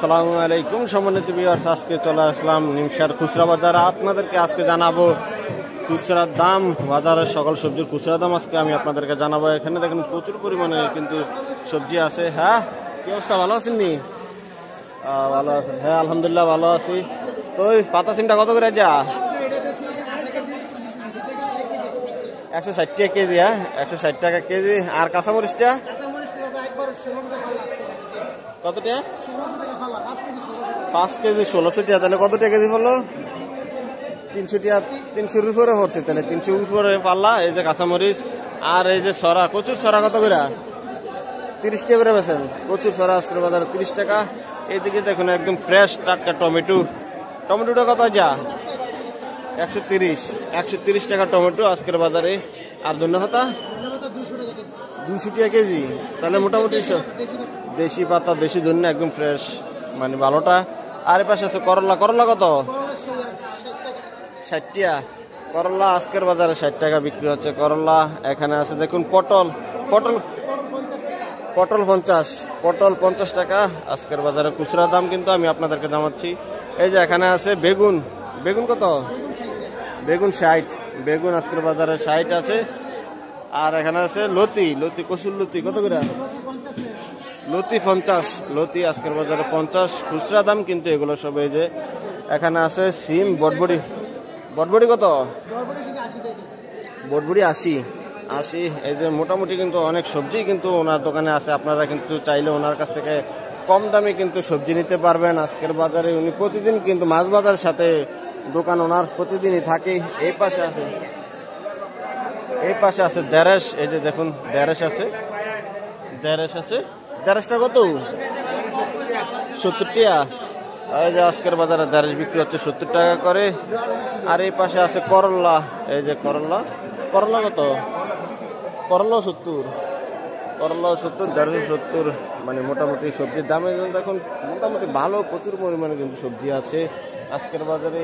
আসসালামু আলাইকুম সম্মানিত ভিউয়ার্স, আজকে চলে আসলাম নিমসার খুচরা বাজার। আপনাদেরকে আজকে জানাবো খুচরার দাম, বাজারের সকল সবজির খুচরা দাম আজকে আমি আপনাদেরকে জানাবো। এখানে দেখেন প্রচুর পরিমাণে কিন্তু সবজি আছে। হ্যাঁ, কি অবস্থা, ভালো আছেন নি? ভালো আছেন? হ্যাঁ আলহামদুলিল্লাহ ভালো আছি। তো ওই পাতা সিমটা কত করে যা? 160 টাকা কেজি। হ্যাঁ 160 টাকা কেজি। আর কাঁচামরিচটা কত টাকা? 5 কেজি 1600 টাকা। তাহলে কত টাকা কেজি পড়লো? 300 টাকা, 300-র উপরে পড়ছে। তাহলে 300 উপরে পাল্লা। এই যে কাঁচামরিচ আর এই যে সরা, কচুর সরা কত করে? 30 টাকা করে বেছেন কচুর সরা আজকের বাজারে 30 টাকা। এইদিকে দেখুন একদম ফ্রেশ টাটকা টমেটো। টমেটোটা কত যা? 130 টাকা টমেটো আজকের বাজারে। আর ধন্যপাতা 200 টাকা কেজি। তাহলে মোটামুটি দেশি পাতা, দেশি ধন্য, একদম ফ্রেশ, মানে ভালোটা। আর এ পাশে আছে করলা। করলা কত? 60 টাকা। করলা আজকের বাজারে 60 টাকা বিক্রি হচ্ছে করলা। এখানে আছে দেখুন পটল। পটল 50। পটল 50 টাকা আজকের বাজারে খুচরা দাম, কিন্তু আমি আপনাদেরকে জানাচ্ছি। এই যে এখানে আছে বেগুন। বেগুন কত? বেগুন 60। বেগুন আজকের বাজারে 60 আছে। আর এখানে আছে লতি। কচুর লতি কত করে? লতি 50। লতি আজকের বাজারে 50 খুচরা দাম, কিন্তু এগুলো সব। এই যে এখানে আছে সিম, বটবড়ি। বটবড়ি কত? বটবড়ি 80। এই যে মোটামুটি কিন্তু অনেক সবজি কিন্তু ওনার দোকানে আছে। আপনারা কিন্তু চাইলে ওনার কাছ থেকে কম দামে কিন্তু সবজি নিতে পারবেন আজকের বাজারে। উনি প্রতিদিন কিন্তু মাছ বাজারের সাথে দোকান ওনার প্রতিদিনই থাকে। এই পাশে আছে দেড়শ। এই যে দেখুন দেড়শ আছে। দেড়শটা কত? 70 টাকা। এই যে আজকের বাজারে দেড়শ বিক্রি হচ্ছে 70 টাকা করে। আর এই পাশে আছে করলা। এই যে করলা কত? করলা 70। দেড়শ 70। মানে মোটামুটি সবজির দামে দেখুন মোটামুটি ভালো, প্রচুর পরিমাণে কিন্তু সবজি আছে আজকের বাজারে।